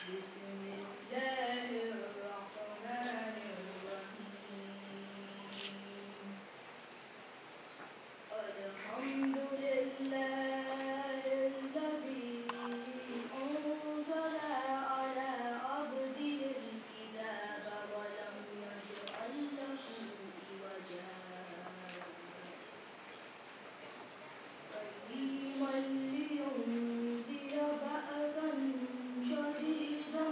بسم الله الرحمن الرحيم الحمد لله الذي أنزل على عبده الكتاب ولم يجعل له عوجا قيما لينذر بأسا شديدا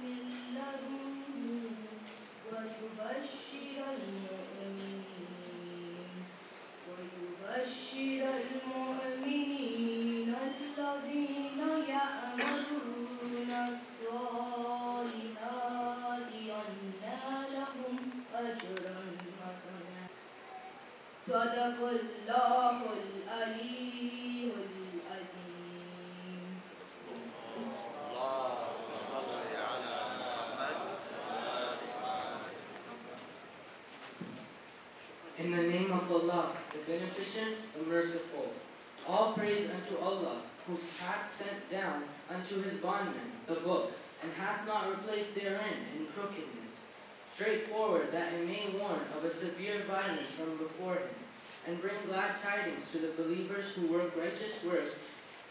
من لدنه ويبشر المؤمنين الذين يعملون الصالحات أن لهم أجرا حسنا صدق الله العلي العظيم. In the name of Allah, the Beneficent, the Merciful. All praise unto Allah, who hath sent down unto his bondman the book, and hath not replaced therein any crookedness, straightforward that it may warn of a severe violence from before him, and bring glad tidings to the believers who work righteous works,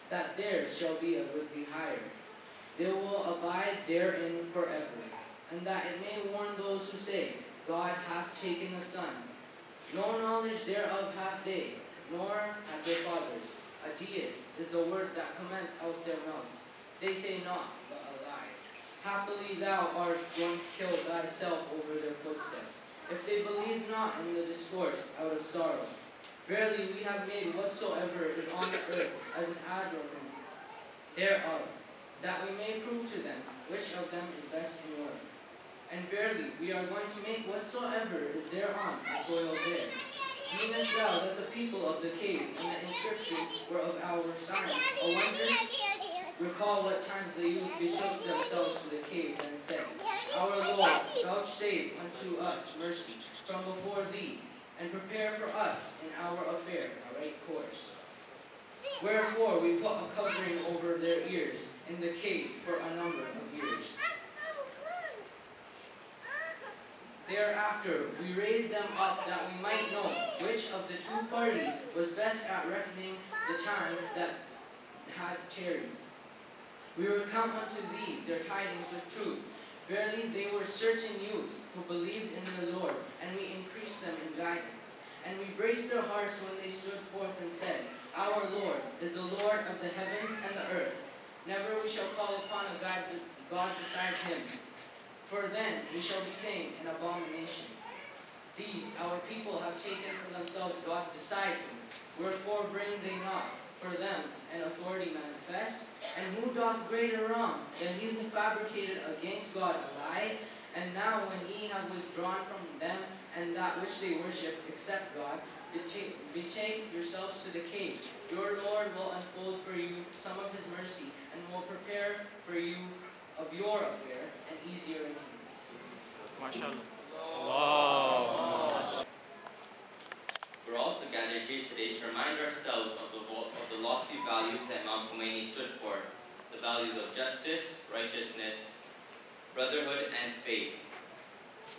that theirs shall be a goodly hire. They will abide therein forever, and that it may warn those who say, God hath taken a son. No knowledge thereof have they, nor have their fathers. A deist is the word that cometh out their mouths. They say not, but a lie. Happily thou art going to kill thyself over their footsteps, if they believe not in the discourse out of sorrow. Verily we have made whatsoever is on the earth as an adornment thereof, that we may prove to them which of them is best in work. And verily, we are going to make whatsoever is thereon a soil there. Deemest thou that the people of the cave and the inscription were of our science a wonder? Recall what times the youth betook themselves to the cave and said, Our Lord, vouchsafe unto us mercy from before thee, and prepare for us in our affair a right course. Wherefore we put a covering over their ears in the cave for a number of years. Thereafter we raised them up that we might know which of the two parties was best at reckoning the time that had tarried. We recount unto thee their tidings with truth. Verily they were certain youths who believed in the Lord, and we increased them in guidance. And we braced their hearts when they stood forth and said, Our Lord is the Lord of the heavens and the earth. Never we shall call upon a God besides him. For then we shall be saying an abomination. These our people have taken for themselves gods besides him. Wherefore bring they not for them an authority manifest? And who doth greater wrong than he who fabricated against God a lie? And now when ye have withdrawn from them and that which they worship except God, betake yourselves to the cave. Your Lord will unfold for you some of his mercy, and will prepare for you of your affair an easier arrangement. MashaAllah. Wow. We're also gathered here today to remind ourselves of the lofty values that Imam Khomeini stood for, the values of justice, righteousness, brotherhood, and faith.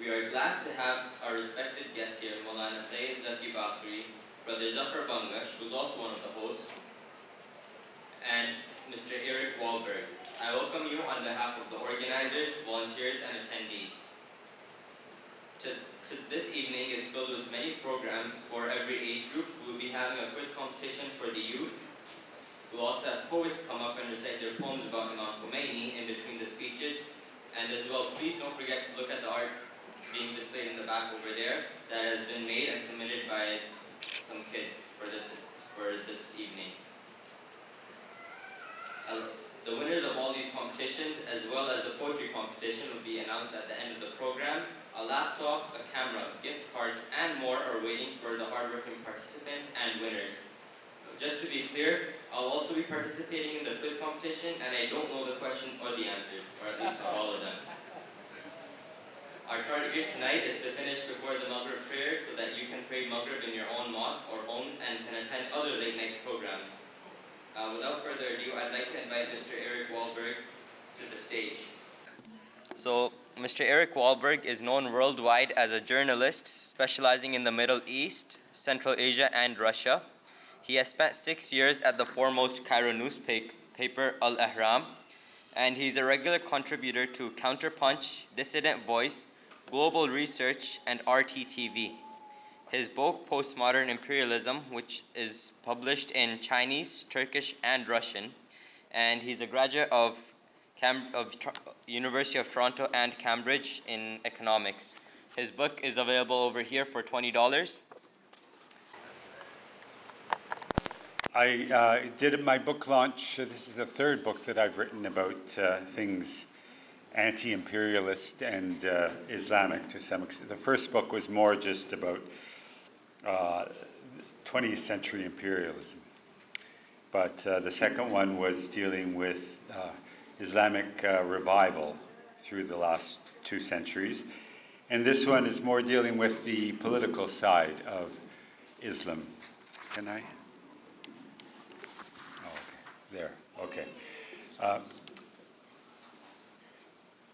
We are glad to have our respected guests here, Maulana Sayyid Zaki Bakri, Brother Zafar Bangash, who's also one of the hosts, and Mr. Eric Walberg. I welcome you on behalf of the organizers, volunteers, and attendees. This evening is filled with many programs for every age group. We'll be having a quiz competition for the youth. We'll also have poets come up and recite their poems about Imam Khomeini in between the speeches. And as well, please don't forget to look at the art being displayed in the back over there that has been made and submitted by some kids for this evening. The winners of all these competitions, as well as the poetry competition, will be announced at the end of the program. A laptop, a camera, gift cards, and more are waiting for the hardworking participants and winners. Just to be clear, I'll also be participating in the quiz competition, and I don't know the questions or the answers, or at least not all of them. Our target tonight is to finish before the Maghrib prayer so that you can pray Maghrib in your own mosque or homes and can attend other late night programs. Without further ado, I'd like to invite Mr. Eric Walberg to the stage. So, Mr. Eric Walberg is known worldwide as a journalist specializing in the Middle East, Central Asia, and Russia. He has spent 6 years at the foremost Cairo newspaper, Al Ahram, and he's a regular contributor to Counterpunch, Dissident Voice, Global Research, and RTTV. His book, Postmodern Imperialism, which is published in Chinese, Turkish, and Russian, and he's a graduate of University of Toronto and Cambridge in economics. His book is available over here for $20. I did my book launch. This is the third book that I've written about things anti-imperialist and Islamic to some extent. The first book was more just about 20th century imperialism. But the second one was dealing with Islamic revival through the last 2 centuries. And this one is more dealing with the political side of Islam. Can I? There, okay.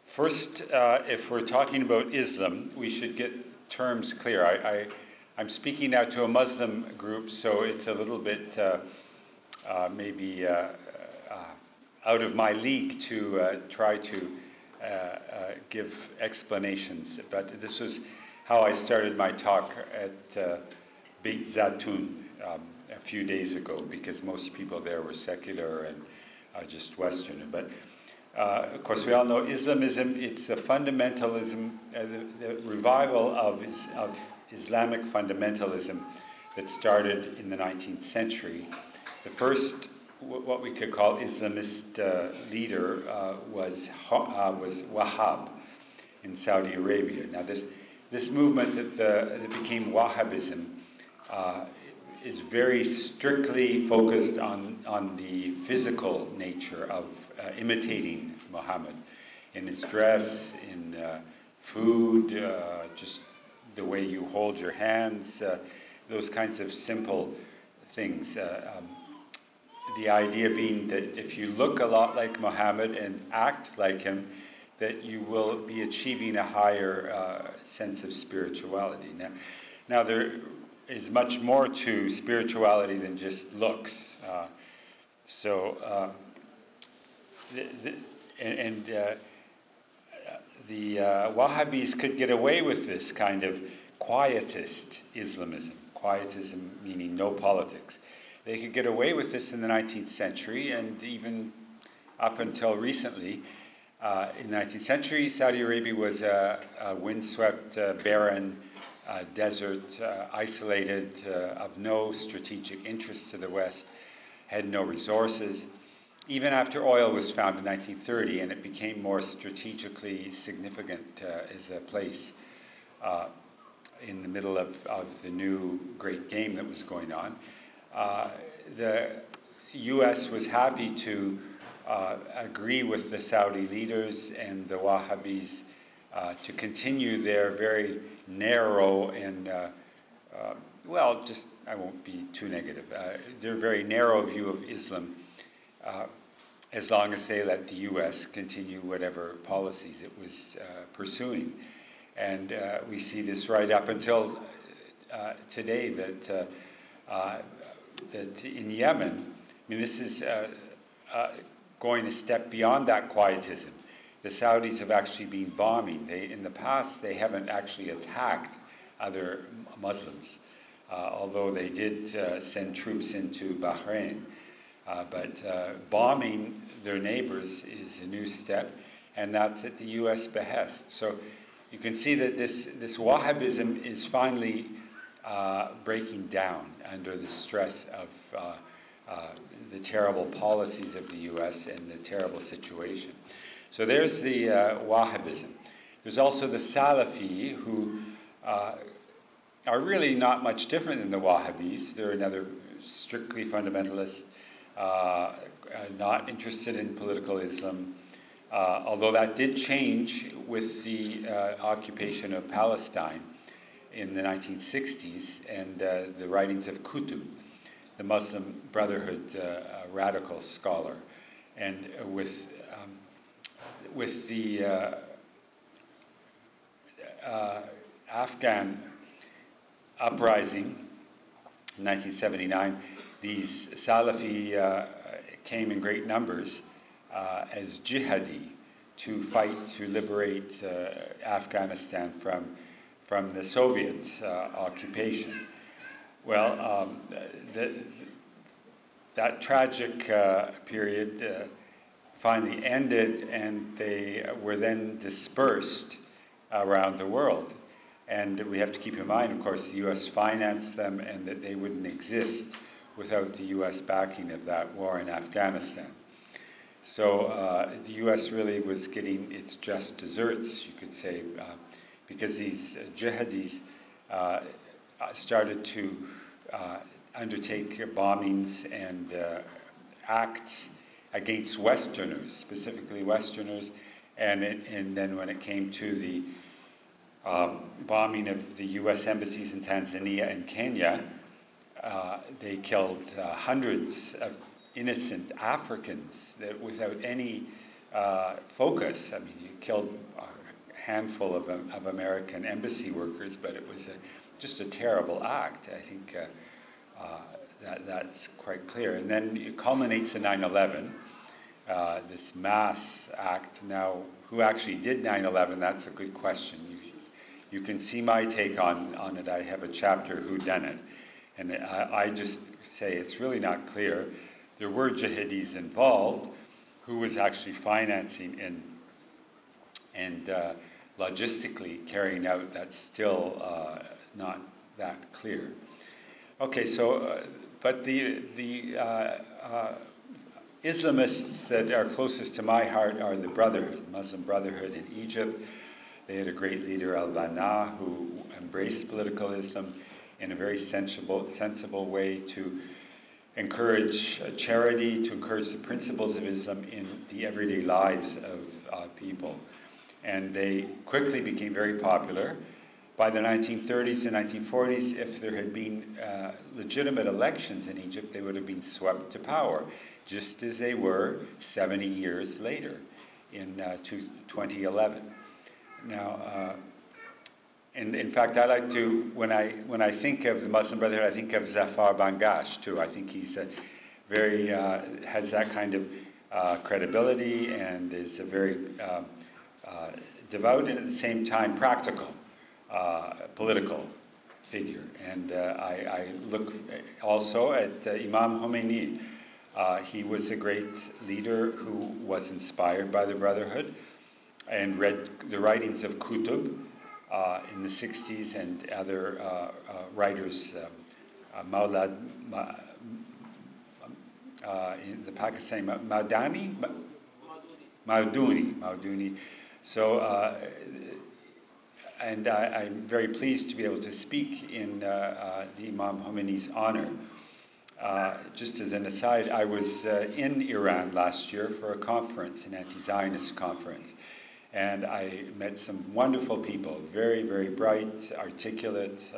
First, if we're talking about Islam, we should get terms clear. I'm speaking now to a Muslim group, so it's a little bit maybe out of my league to try to give explanations. But this was how I started my talk at Beit Zatoun a few days ago, because most people there were secular and just Western. But of course, we all know Islamism, it's the fundamentalism, the revival of Islamic fundamentalism that started in the 19th century. The first, what we could call Islamist leader was Wahhab in Saudi Arabia. Now, this movement that became Wahhabism is very strictly focused on the physical nature of imitating Muhammad in his dress, in food, just the way you hold your hands, those kinds of simple things. The idea being that if you look a lot like Muhammad and act like him, that you will be achieving a higher sense of spirituality. Now there is much more to spirituality than just looks. The Wahhabis could get away with this kind of quietist Islamism. Quietism meaning no politics. They could get away with this in the 19th century, and even up until recently. In the 19th century, Saudi Arabia was a windswept, barren desert, isolated, of no strategic interest to the West, had no resources. Even after oil was found in 1930 and it became more strategically significant as a place in the middle of the new great game that was going on, the U.S. was happy to agree with the Saudi leaders and the Wahhabis to continue their very narrow and, I won't be too negative, their very narrow view of Islam, as long as they let the U.S. continue whatever policies it was pursuing. And we see this right up until today, that in Yemen, I mean, this is going a step beyond that quietism. The Saudis have actually been bombing. In the past, they haven't actually attacked other Muslims, although they did send troops into Bahrain. But bombing their neighbors is a new step, and that's at the U.S. behest. So you can see that this Wahhabism is finally breaking down under the stress of the terrible policies of the U.S. and the terrible situation. So there's the Wahhabism. There's also the Salafi, who are really not much different than the Wahhabis. They're another strictly fundamentalist, not interested in political Islam, although that did change with the occupation of Palestine in the 1960s and the writings of Qutb, the Muslim Brotherhood radical scholar, and with with the Afghan uprising in 1979, these Salafi came in great numbers as jihadi to fight to liberate Afghanistan from the Soviet occupation. Well, that tragic period finally ended, and they were then dispersed around the world. And we have to keep in mind, of course, the U.S. financed them, and that they wouldn't exist without the U.S. backing of that war in Afghanistan. So the U.S. really was getting its just desserts, you could say, because these jihadis started to undertake bombings and acts against Westerners, specifically Westerners, and then when it came to the bombing of the U.S. embassies in Tanzania and Kenya, they killed hundreds of innocent Africans that without any focus. I mean, you killed a handful of American embassy workers, but it was just a terrible act. I think that's quite clear. And then it culminates in 9/11, this mass act. Now, who actually did 9/11? That's a good question. You can see my take on it. I have a chapter, Who Done It? And I just say it's really not clear. There were jihadis involved. Who was actually financing and logistically carrying out, that's still not that clear. Okay, so, but the Islamists that are closest to my heart are the Brotherhood, Muslim Brotherhood in Egypt. They had a great leader, al-Banna, who embraced political Islam in a very sensible way to encourage charity, to encourage the principles of Islam in the everyday lives of people. And they quickly became very popular. By the 1930s and 1940s, if there had been legitimate elections in Egypt, they would have been swept to power, just as they were 70 years later in 2011. Now, and in fact, I like to, when I think of the Muslim Brotherhood, I think of Zafar Bangash too. I think he's very has that kind of credibility and is a very devout and at the same time practical political figure. And I look also at Imam Khomeini. He was a great leader who was inspired by the Brotherhood and read the writings of Qutb in the 60s and other writers, Maulad, in the Pakistani, Mauduni. So, and I'm very pleased to be able to speak in the Imam Khomeini's honor. Just as an aside, I was in Iran last year for a conference, an anti-Zionist conference. And I met some wonderful people, very, very bright, articulate,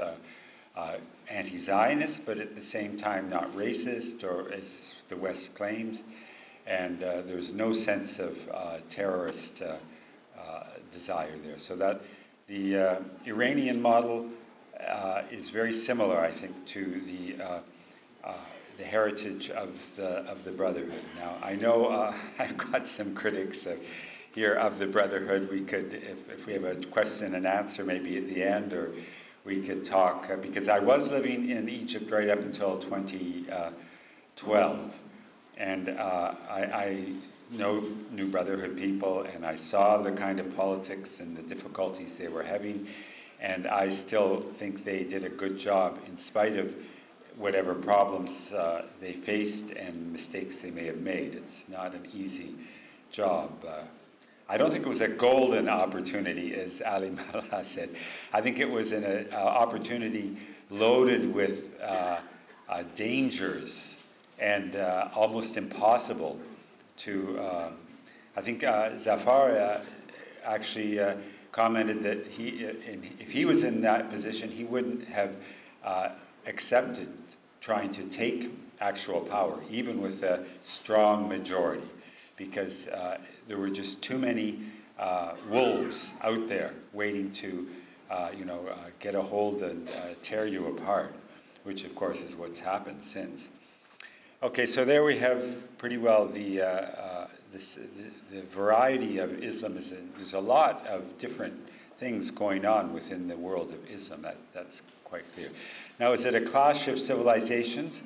anti-Zionist, but at the same time not racist, or as the West claims. And there's no sense of terrorist desire there. So that the Iranian model is very similar, I think, to the heritage of the Brotherhood. Now, I know I've got some critics here of the Brotherhood. We could, if we have a question and answer maybe at the end, or we could talk, because I was living in Egypt right up until 2012, and I know New Brotherhood people, and I saw the kind of politics and the difficulties they were having, and I still think they did a good job in spite of whatever problems they faced and mistakes they may have made. It's not an easy job. I don't think it was a golden opportunity, as Ali Mallah said. I think it was an opportunity loaded with dangers and almost impossible to. I think Zafar actually commented that if he was in that position, he wouldn't have accepted trying to take actual power, even with a strong majority, because there were just too many wolves out there waiting to, get a hold and tear you apart, which of course is what's happened since. Okay, so there we have pretty well the variety of Islamism. There's a lot of different things going on within the world of Islam. That's quite clear. Now, is it a clash of civilizations?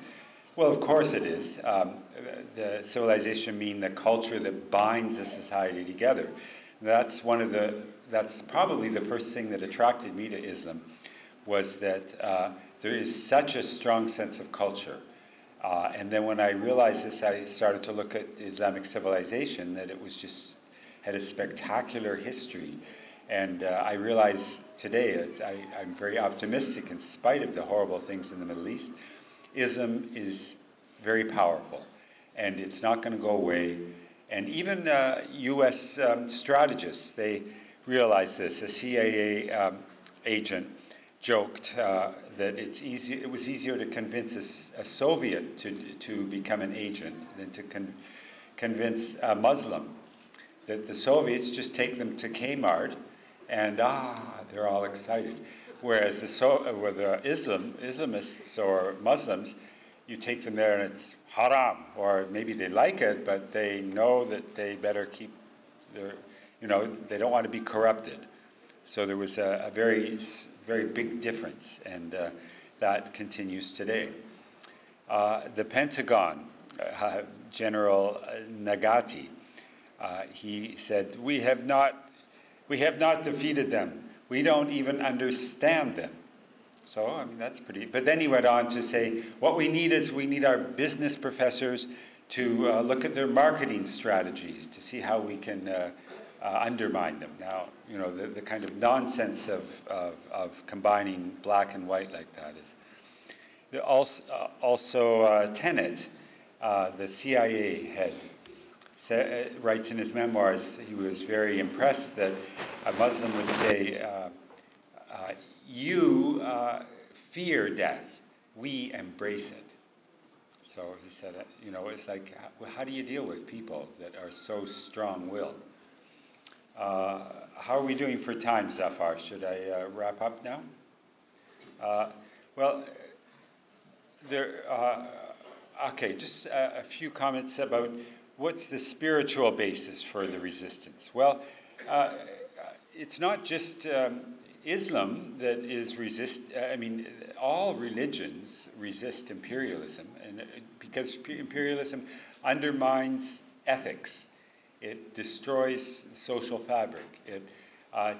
Well, of course it is. The civilization mean the culture that binds a society together. That's probably the first thing that attracted me to Islam, was that there is such a strong sense of culture. And then when I realized this, I started to look at Islamic civilization, that it was just had a spectacular history. And I realize today, I'm very optimistic in spite of the horrible things in the Middle East. Islam is very powerful, and it's not going to go away. And even U.S. Strategists, they realize this. A CIA agent joked that it was easier to convince a Soviet to become an agent than to convince a Muslim. That the Soviets just take them to Kmart and they're all excited. Whereas with the Islamists or Muslims, you take them there and it's haram, or maybe they like it, but they know that they better keep they don't want to be corrupted. So there was a very, very big difference, and that continues today. The Pentagon, General Nagati, he said, we have not defeated them. We don't even understand them. So, I mean, that's pretty. But then he went on to say, what we need our business professors to look at their marketing strategies to see how we can undermine them. Now, the kind of nonsense of combining black and white like that is. Also Tenet, the CIA head, writes in his memoirs, he was very impressed that a Muslim would say, you fear death, we embrace it. So he said, it's like, how do you deal with people that are so strong-willed? How are we doing for time, Zafar? Should I wrap up now? Just a few comments about what's the spiritual basis for the resistance. Well, it's not just Islam that is all religions resist imperialism, and because imperialism undermines ethics. It destroys the social fabric. It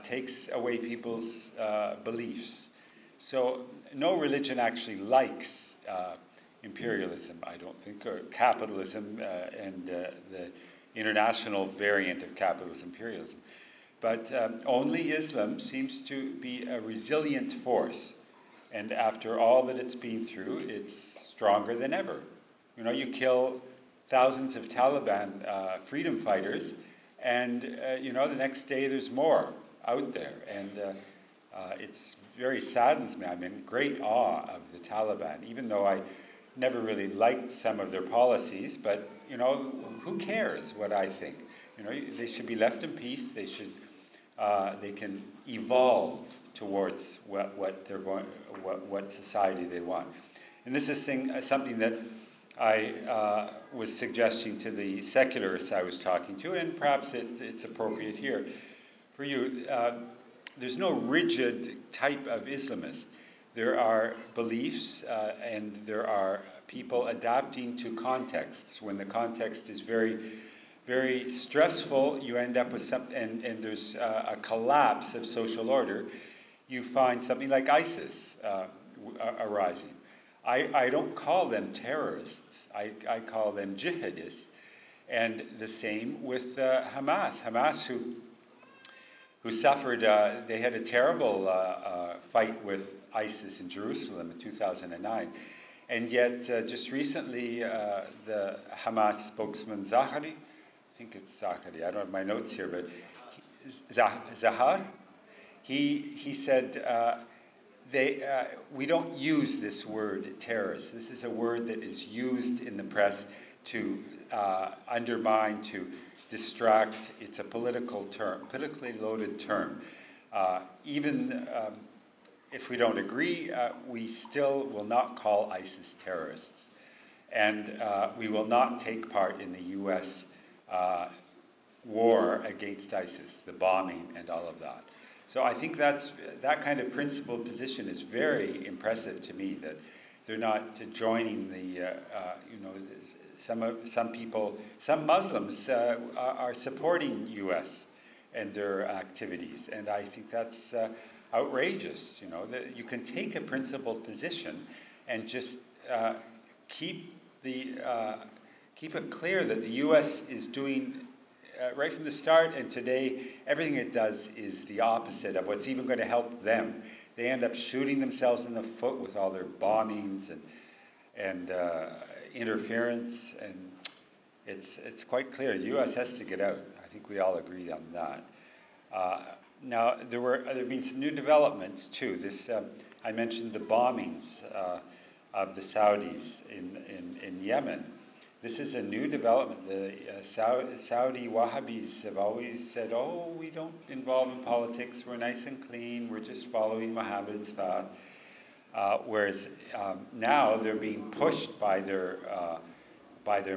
takes away people's beliefs. So no religion actually likes imperialism, I don't think, or capitalism and the international variant of capitalism, imperialism. But only Islam seems to be a resilient force. And after all that it's been through, it's stronger than ever. You kill thousands of Taliban freedom fighters, and the next day there's more out there. And it's very saddens me. I'm in great awe of the Taliban, even though I never really liked some of their policies. But who cares what I think? They should be left in peace. They should. They can evolve towards what they're going, what society they want. And this is something that I was suggesting to the secularists I was talking to, and perhaps it's appropriate here for you. There's no rigid type of Islamist. There are beliefs, and there are people adapting to contexts. When the context is very, very stressful, you end up with something, and there's a collapse of social order. You find something like ISIS arising. I don't call them terrorists. I call them jihadists. And the same with Hamas. Hamas, who suffered, they had a terrible fight with ISIS in Jerusalem in 2009. And yet, just recently, the Hamas spokesman, Zahari, I think it's Zahari, I don't have my notes here, but Zahar, he said, we don't use this word terrorist. This is a word that is used in the press to undermine, to distract. It's a political term, politically loaded term. Even if we don't agree, we still will not call ISIS terrorists. And we will not take part in the U.S. War against ISIS, the bombing and all of that. So I think that kind of principled position is very impressive to me, that they're not joining the, some people, some Muslims are supporting U.S. and their activities, and I think that's outrageous. That you can take a principled position and just keep it clear that the U.S. is doing, right from the start and today, everything it does is the opposite of what's even going to help them. They end up shooting themselves in the foot with all their bombings and interference, and it's quite clear the U.S. has to get out. I think we all agree on that. Now there have been some new developments too. I mentioned the bombings of the Saudis in Yemen. This is a new development. The Saudi Wahhabis have always said, oh, we don't involve in politics, we're nice and clean, we're just following Muhammad's path. Whereas now they're being pushed by their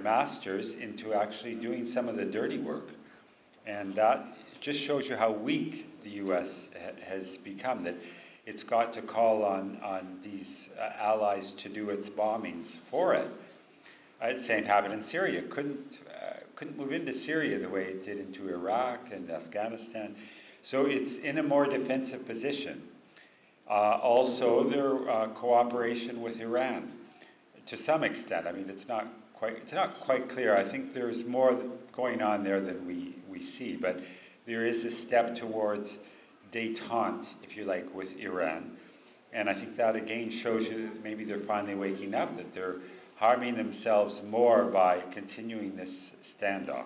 masters into actually doing some of the dirty work. And that just shows you how weak the U.S. has become, that it's got to call on these allies to do its bombings for it. I'd say it happened in Syria. Couldn't move into Syria the way it did into Iraq and Afghanistan. So it's in a more defensive position. Also, their cooperation with Iran, to some extent. I mean, it's not quite clear. I think there's more going on there than we see, but there is a step towards détente, if you like, with Iran. And I think that again shows you that maybe they're finally waking up, that they're harming themselves more by continuing this standoff.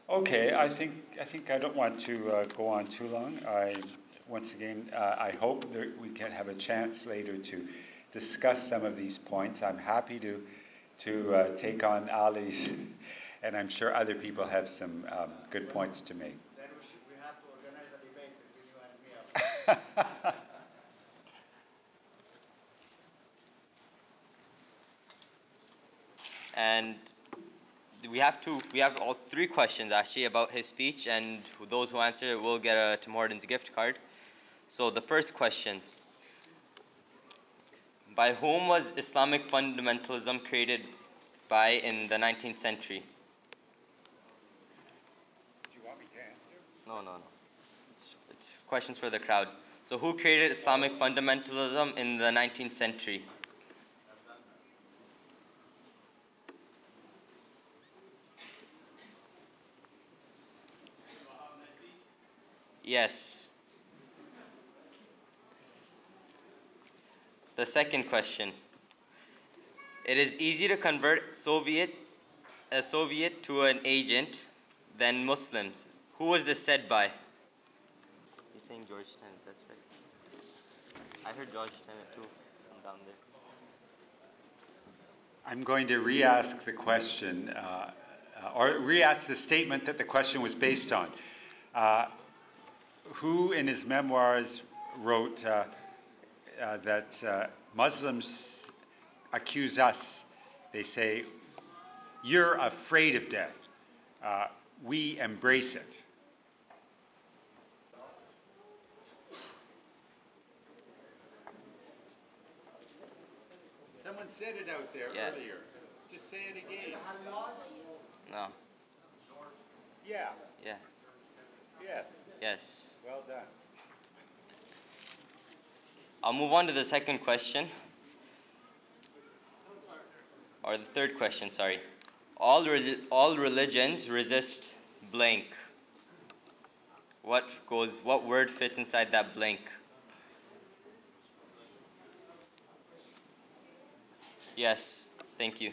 Okay, I think I don't want to go on too long. Once again, I hope that we can have a chance later to discuss some of these points. I'm happy to take on Ali's, and I'm sure other people have some good points to make. Then we have to organize a debate between you and me. And we have all three questions actually about his speech, and those who answer will get a Tim Hortons gift card. So the first question: by whom was Islamic fundamentalism created by in the 19th century? Do you want me to answer? No. It's questions for the crowd. So who created Islamic fundamentalism in the 19th century? Yes. The second question: it is easy to convert a Soviet to an agent than Muslims. Who was this said by? He's saying George Tenet, that's right. I heard George Tenet too from down there. I'm going to re-ask the question, or re-ask the statement that the question was based on. Who in his memoirs wrote that Muslims accuse us, they say, you're afraid of death. We embrace it. Someone said it out there earlier. Just say it again. No. Yeah. Yeah. Yes. Yes. Well done. I'll move on to the second question. Or the third question, sorry. All religions resist blank. What word fits inside that blank? Yes, thank you.